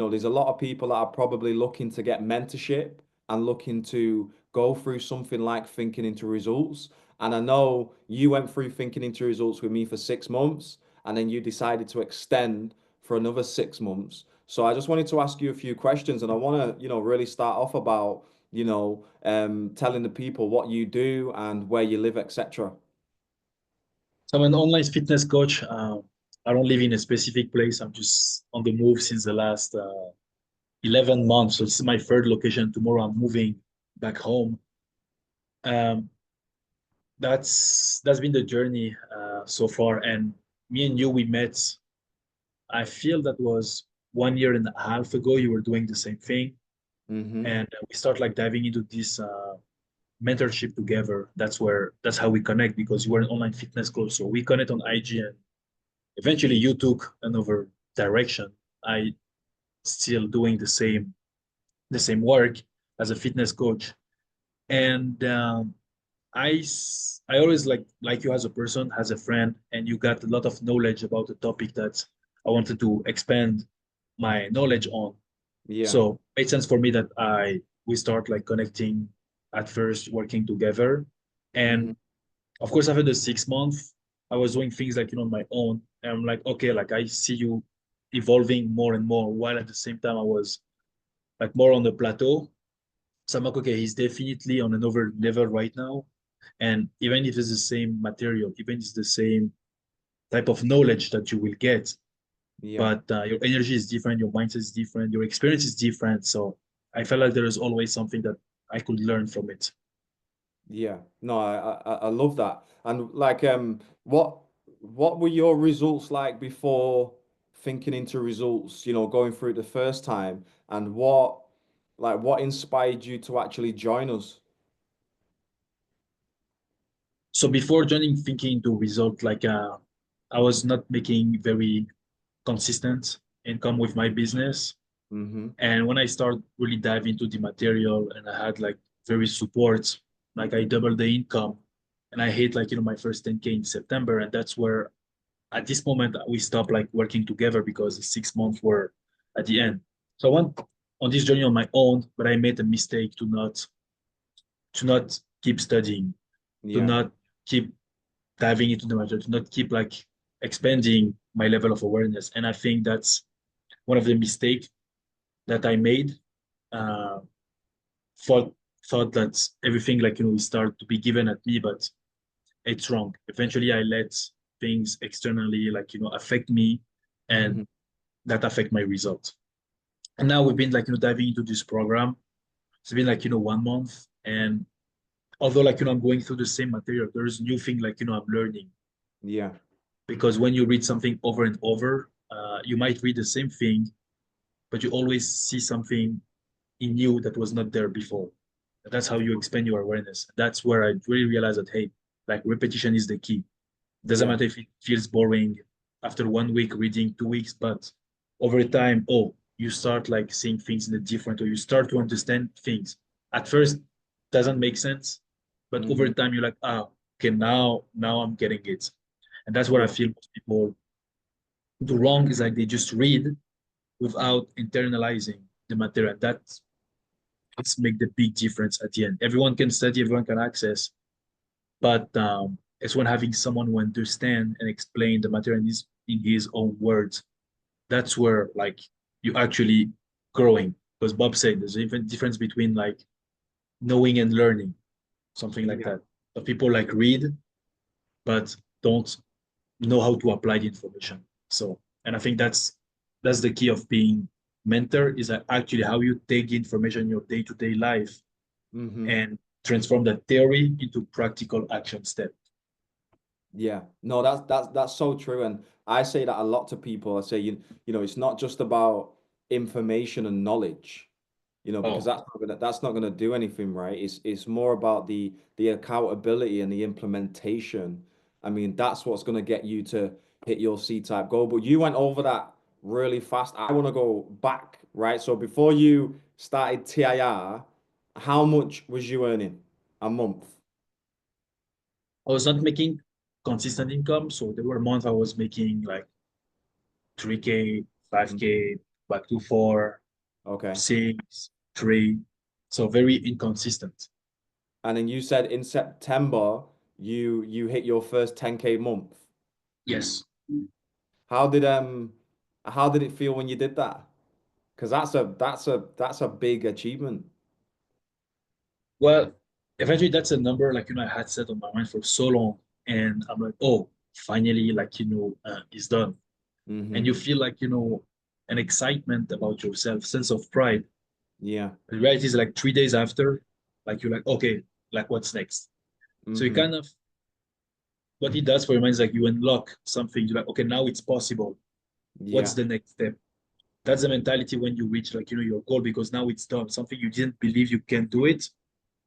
there's a lot of people that are probably looking to get mentorship and looking to go through something like thinking into results. And I know you went through thinking into results with me for 6 months, and then you decided to extend for another 6 months. So I just wanted to ask you a few questions, and I want to, really start off about, telling the people what you do and where you live, etc. So I'm an online fitness coach. I don't live in a specific place. I'm just on the move since the last 11 months. So this is my third location. Tomorrow I'm moving back home. Um, that's been the journey so far. And me and you, we met. I feel that was 1 year and a half ago. You were doing the same thing, Mm-hmm. and we start like diving into this mentorship together. That's how we connect because you were an online fitness coach. So we connect on IG, and eventually you took another direction. I still doing the same work as a fitness coach, and I always like you as a person, as a friend, and you got a lot of knowledge about the topic that I wanted to expand my knowledge on. Yeah. So it made sense for me that I we start like connecting at first, working together, and Mm-hmm. of course after the 6 months, I was doing things like on my own, and I'm like, okay, like I see you evolving more and more, while at the same time I was like more on the plateau. So I'm like, okay, he's definitely on another level right now. And even if it's the same material, even if it's the same type of knowledge that you will get, Yeah. but your energy is different, your mindset is different, your experience is different. So I felt like there is always something that I could learn from it. Yeah, no, I love that. And like, what were your results like before thinking into results? Going through it the first time, and what inspired you to actually join us? So before joining thinking into result, like I was not making very consistent income with my business. Mm-hmm. And when I start really dive into the material and I had like very support, like I doubled the income and I hit like, my first 10K in September. And that's where at this moment we stopped like working together because the 6 months were at the end. So I went on this journey on my own, but I made a mistake to not keep studying, to Yeah, not keep diving into the matter, to not keep like expanding my level of awareness. And I think that's one of the mistakes that I made. Uh, thought thought that everything like will start to be given at me, but it's wrong. Eventually, I let things externally like affect me, and mm-hmm. that affect my results. And now we've been like diving into this program. It's been like 1 month, and although like I'm going through the same material, there's new thing like I'm learning Yeah, because when you read something over and over, you might read the same thing, but you always see something in you that was not there before. That's how you expand your awareness. That's where I really realized that, hey, like repetition is the key. Doesn't yeah, matter if it feels boring after 1 week reading, 2 weeks, but over time, oh, you start like seeing things in a different, or you start to understand things. At first, doesn't make sense, but over mm-hmm. time, you're like, okay, now I'm getting it. And that's what I Yeah, feel most people do wrong is like they just read without internalizing the material. That's make the big difference at the end. Everyone can study, everyone can access, but it's when having someone who understand and explain the material in his own words. That's where like you actually growing. Because Bob said there's even difference between like knowing and learning, something like yeah, that. So people like read but don't know how to apply the information. So, and I think that's the key of being mentor is that actually how you take the information in your day-to-day life mm-hmm. and transform that theory into practical action step. Yeah. No, that's so true. And I say that a lot to people. I say, it's not just about information and knowledge. Because Oh, that's not gonna do anything, right? It's more about the accountability and the implementation. I mean, that's what's gonna get you to hit your C-type goal. But you went over that really fast. I want to go back, right? So before you started TIR, how much was you earning a month? I was not making consistent income, so there were months I was making like 3K, 5K. back to 4, Okay. 6, 3. So very inconsistent. And then you said in September you hit your first 10K month. Yes. How did um how did it feel when you did that? Because that's a big achievement. Well, eventually that's a number like I had set on my mind for so long, and I'm like, oh, finally, it's done. And Hmm. you feel like an excitement about yourself, sense of pride. Yeah. The reality is like 3 days after, like you're like, okay, like what's next? So you Hmm. kind of what it does for your mind is like you unlock something. You're like, okay, now it's possible. What's Yeah. the next step? That's the mentality when you reach like your goal because now it's done. Something you didn't believe you can do it,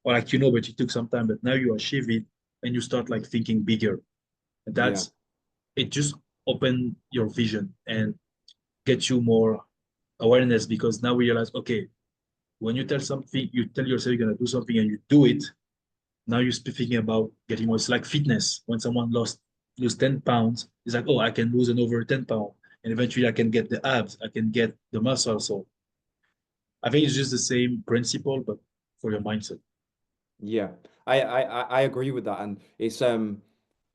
or like but it took some time, but now you achieve it and you start like thinking bigger. And Yeah. that's it just open your vision and get you more awareness because now we realize, okay, when you tell yourself you're gonna do something and you do it, now you're thinking about getting more. It's like fitness. When someone lose 10 pounds, it's like, oh, I can lose another 10 pounds. And eventually I can get the abs, I can get the muscle. So I think it's just the same principle, but for your mindset. Yeah. I agree with that. And it's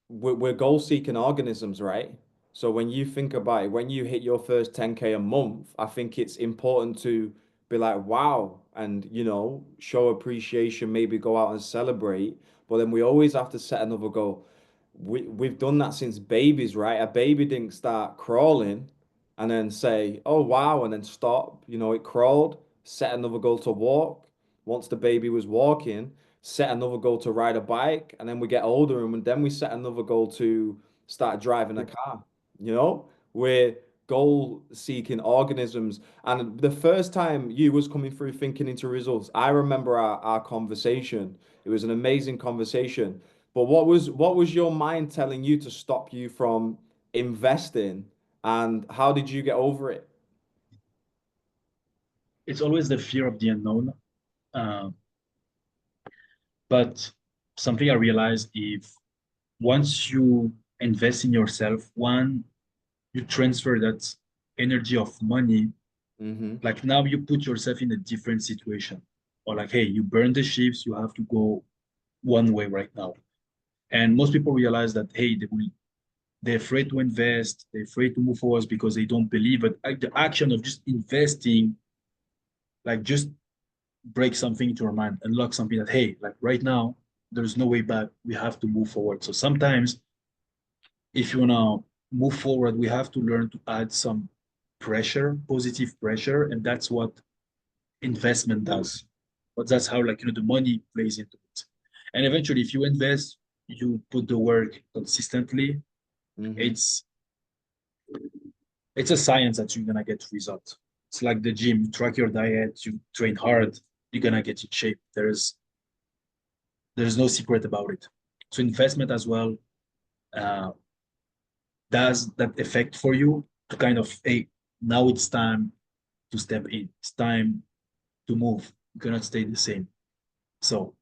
we're goal seeking organisms, right? So when you think about it, when you hit your first 10K a month, I think it's important to be like, wow, and show appreciation, maybe go out and celebrate. But then we always have to set another goal. We've done that since babies, right? A baby didn't start crawling and then say, oh wow, and then stop. It crawled, set another goal to walk. Once the baby was walking, set another goal to ride a bike, and then we get older and then we set another goal to start driving a car. We're goal seeking organisms. And the first time you was coming through thinking into results, I remember our conversation. It was an amazing conversation. But what was your mind telling you to stop you from investing, and how did you get over it? It's always the fear of the unknown. Uh, but something I realized if once you invest in yourself, one, you transfer that energy of money. Hmm. Like now you put yourself in a different situation. Or like, hey, you burn the ships, you have to go one way right now. And most people realize that, hey, they're afraid to invest, they're afraid to move forward because they don't believe it. Like the action of just investing, like just break something into your mind, unlock something that, hey, like right now, there's no way back. We have to move forward. So sometimes if you wanna move forward, we have to learn to add some pressure, positive pressure, and that's what investment does. But that's how the money plays into it. And eventually, if you invest, you put the work consistently. Hmm. It's it's a science that you're gonna get results. It's like the gym. You track your diet, you train hard, you're gonna get in shape. There's no secret about it. So investment as well uh, does that effect for you to kind of, hey, now it's time to step in. It's time to move. You cannot stay the same. So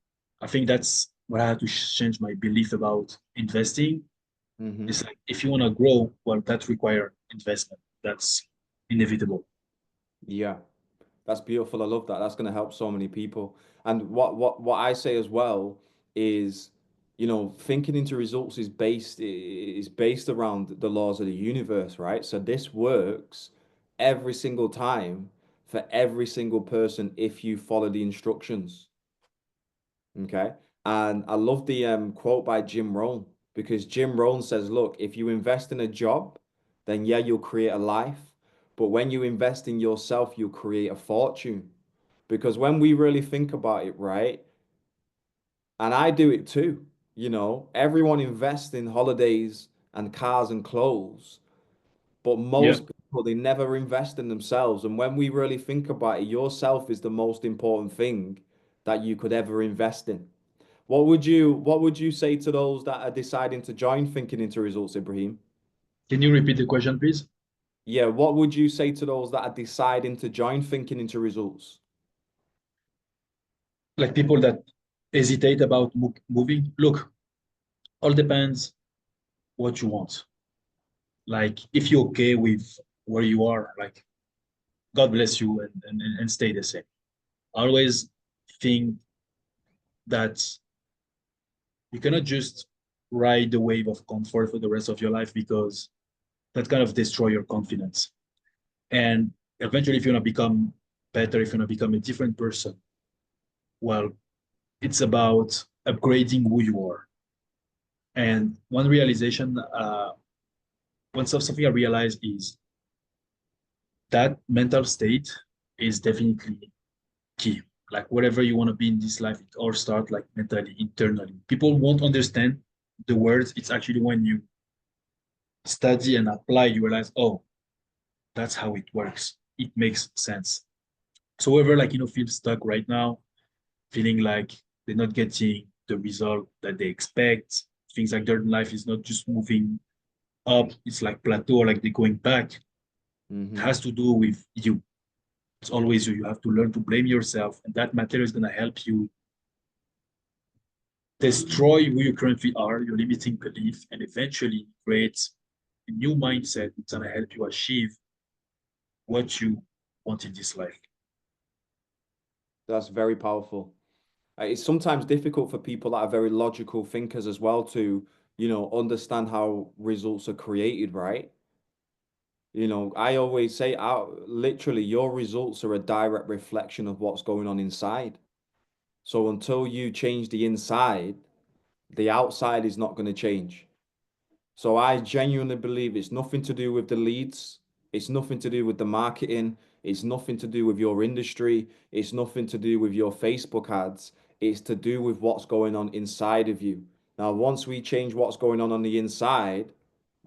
I think that's what I had to change my belief about investing. Hmm. It's like if you want to grow, well, that require investment. That's inevitable. Yeah. That's beautiful. I love that. That's going to help so many people. And what I say as well is, thinking into results is based around the laws of the universe, right? So this works every single time for every single person if you follow the instructions. Okay. And I love the quote by Jim Rohn, because Jim Rohn says, look, if you invest in a job, then yeah, you'll create a life. But when you invest in yourself, you'll create a fortune. Because when we really think about it, right, and I do it too, everyone invests in holidays and cars and clothes, but Yeah. most people, they never invest in themselves. And when we really think about it, yourself is the most important thing that you could ever invest in. What would you say to those that are deciding to join thinking into results, Ibrahim? Can you repeat the question, please? Yeah, what would you say to those that are deciding to join thinking into results? Like people that hesitate about moving. Look, all depends what you want. Like if you're okay with where you are, like God bless you and stay the same. Always think that you cannot just ride the wave of comfort for the rest of your life because that kind of destroy your confidence. And eventually, if you want to become better, if you want to become a different person, well, it's about upgrading who you are. And one realization, something I realized is that mental state is definitely key. Like whatever you want to be in this life, it all starts like mentally, internally. People won't understand the words. It's actually when you study and apply, you realize, oh, that's how it works. It makes sense. So whoever feels stuck right now, feeling like they're not getting the result that they expect, things like their life is not just moving up, it's like plateau, like they're going back. It Hmm. has to do with you. It's always you. You have to learn to blame yourself, and that material is gonna help you destroy who you currently are, your limiting belief, and eventually create a new mindset that's gonna help you achieve what you want in this life. That's very powerful. It's sometimes difficult for people that are very logical thinkers as well to, understand how results are created, right? I always say, literally, your results are a direct reflection of what's going on inside. So until you change the inside, the outside is not going to change. So I genuinely believe it's nothing to do with the leads. It's nothing to do with the marketing. It's nothing to do with your industry. It's nothing to do with your Facebook ads. It's to do with what's going on inside of you. Now, once we change what's going on the inside,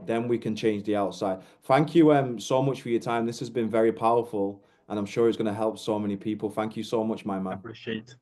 then we can change the outside. Thank you so much for your time. This has been very powerful, and I'm sure it's going to help so many people. Thank you so much, my man. Appreciate